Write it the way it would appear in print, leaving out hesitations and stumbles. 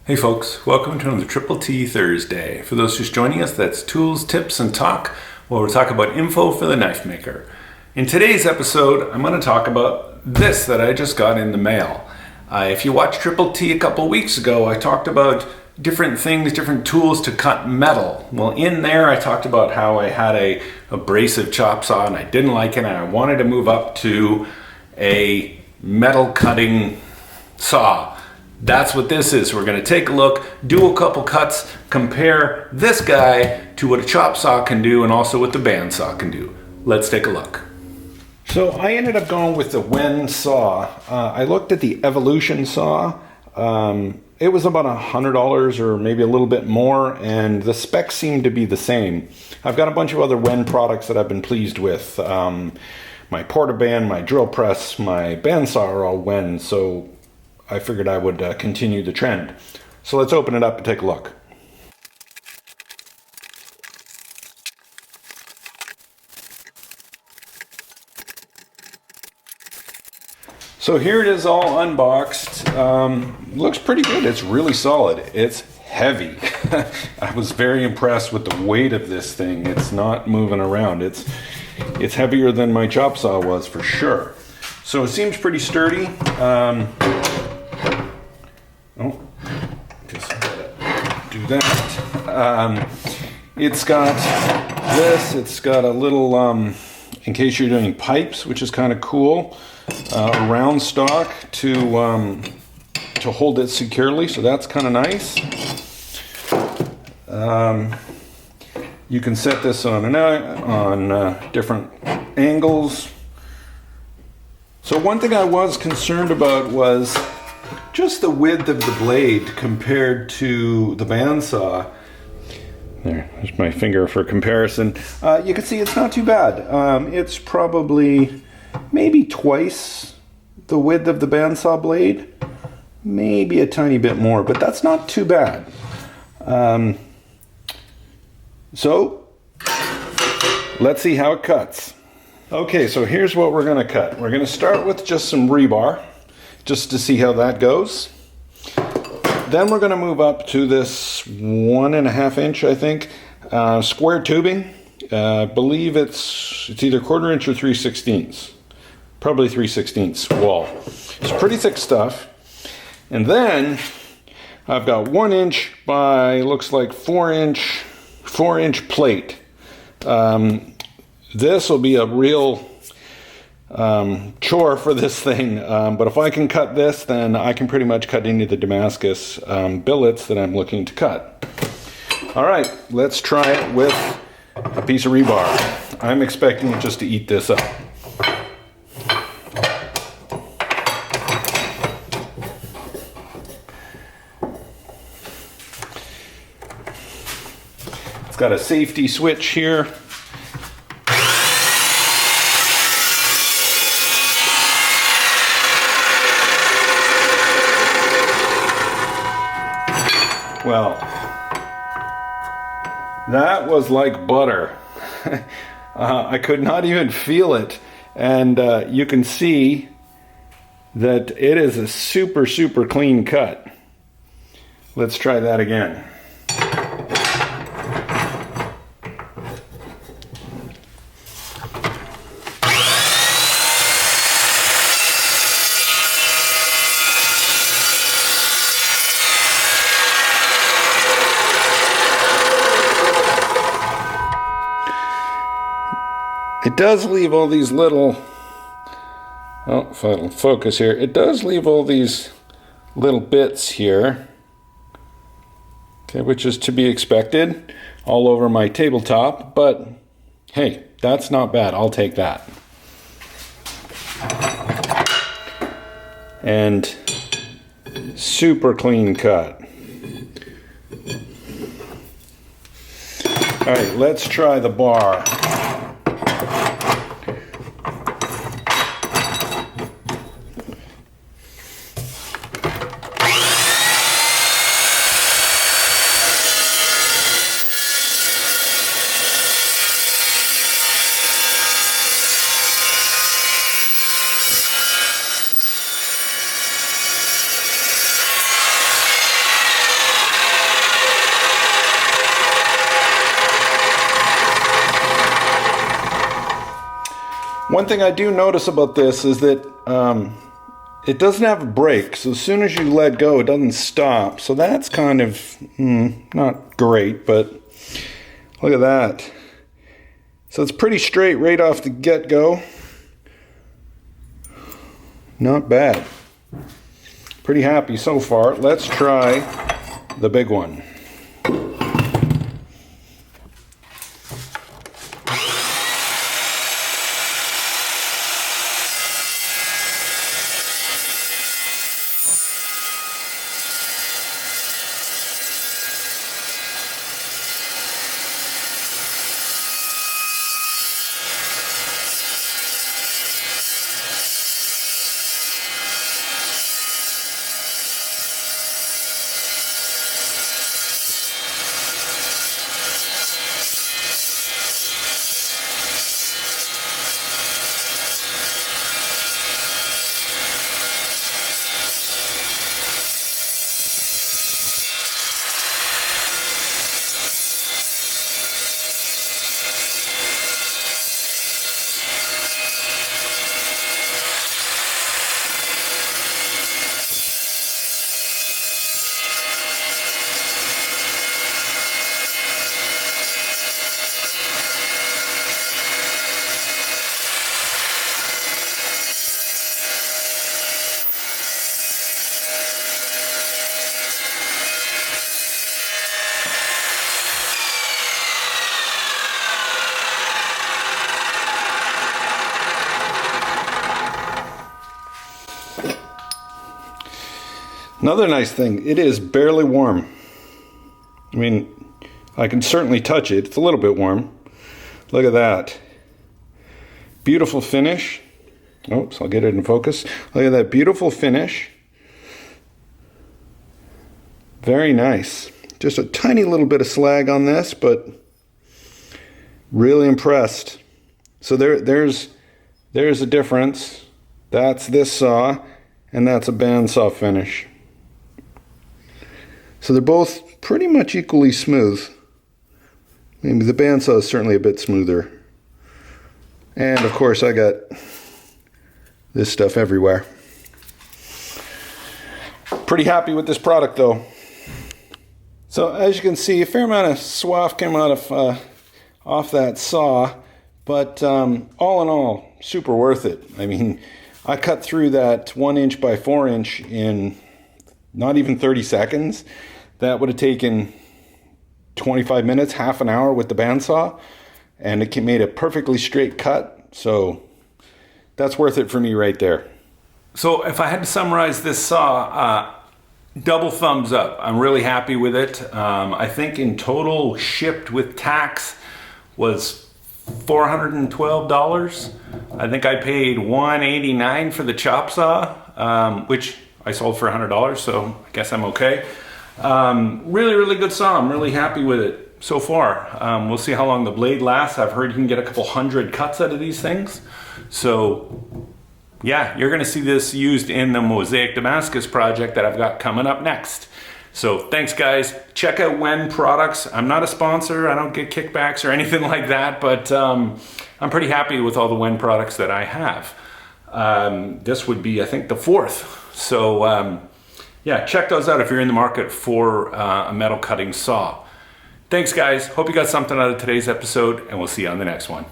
Hey folks, welcome to another Triple T Thursday. For those just joining us, that's tools, tips, and talk, where we'll talk about info for the knife maker. In today's episode, I'm going to talk about this that I just got in the mail. If you watched Triple T a couple weeks ago, I talked about different things, different tools to cut metal. Well, in there I talked about how I had a abrasive chop saw and I didn't like it and I wanted to move up to a metal cutting saw. That's what this is. We're going to take a look, do a couple cuts, compare this guy to what a chop saw can do and also what the bandsaw can do. Let's take a look. So I ended up going with the Wen saw. I looked at the Evolution saw. It was about $100 or maybe a little bit more, and the specs seemed to be the same. I've got a bunch of other Wen products that I've been pleased with. My Portaband, my drill press, my bandsaw are all Wen, so I figured I would continue the trend. So let's open it up and take a look. So here it is all unboxed. Looks pretty good. It's really solid. It's heavy. I was very impressed with the weight of this thing. It's not moving around. It's heavier than my chop saw was for sure. So it seems pretty sturdy. Just gotta do that. It's got this. It's got a little, in case you're doing pipes, which is kind of cool, a round stock to hold it securely. So that's kind of nice. You can set this on different angles. So one thing I was concerned about was just the width of the blade compared to the bandsaw. There's my finger for comparison. You can see it's not too bad. It's probably maybe twice the width of the bandsaw blade. Maybe a tiny bit more, but that's not too bad. So let's see how it cuts. Okay, so here's what we're going to cut. We're going to start with just some rebar, just to see how that goes. Then we're going to move up to this 1.5 inch, I think, square tubing. I believe it's either 1/4 inch or 3/16. Probably 3/16 wall. It's pretty thick stuff. And then I've got 1 inch by looks like 4 inch plate. This will be a real chore for this thing, but if I can cut this, then I can pretty much cut any of the Damascus billets that I'm looking to cut. All right, let's try it with a piece of rebar. I'm expecting it just to eat this up. It's got a safety switch here. Well, that was like butter. I could not even feel it. And you can see that it is a super, super clean cut. Let's try that again. It does leave all these little, oh, if I'll focus here, it does leave all these little bits here, okay, which is to be expected all over my tabletop, but hey, that's not bad. I'll take that. And super clean cut. All right, let's try the bar. One thing I do notice about this is that it doesn't have a brake, so as soon as you let go, it doesn't stop. So that's kind of not great, but look at that. So it's pretty straight right off the get-go. Not bad. Pretty happy so far. Let's try the big one. Another nice thing, it is barely warm. I mean, I can certainly touch it. It's a little bit warm. Look at that. Beautiful finish. Oops, I'll get it in focus. Look at that beautiful finish. Very nice. Just a tiny little bit of slag on this, but really impressed. So there's a difference. That's this saw, and that's a bandsaw finish. So they're both pretty much equally smooth. Maybe the bandsaw is certainly a bit smoother. And of course I got this stuff everywhere. Pretty happy with this product though. So as you can see, a fair amount of swath came out of off that saw, but all in all, super worth it. I mean, I cut through that 1 inch by 4 inch in not even 30 seconds. That would have taken 25 minutes, half an hour with the bandsaw, and it made a perfectly straight cut. So that's worth it for me right there. So if I had to summarize this saw, double thumbs up. I'm really happy with it. I think in total shipped with tax was $412. I think I paid $189 for the chop saw, which I sold for $100, so I guess I'm okay. Really good saw. I'm really happy with it so far. We'll see how long the blade lasts. I've heard you can get a couple hundred cuts out of these things. So yeah, you're gonna see this used in the Mosaic Damascus project that I've got coming up next. So thanks guys. Check out Wen products. I'm not a sponsor. I don't get kickbacks or anything like that, but I'm pretty happy with all the Wen products that I have. This would be, I think, the fourth. So yeah, check those out if you're in the market for a metal cutting saw. Thanks guys. Hope you got something out of today's episode, and we'll see you on the next one.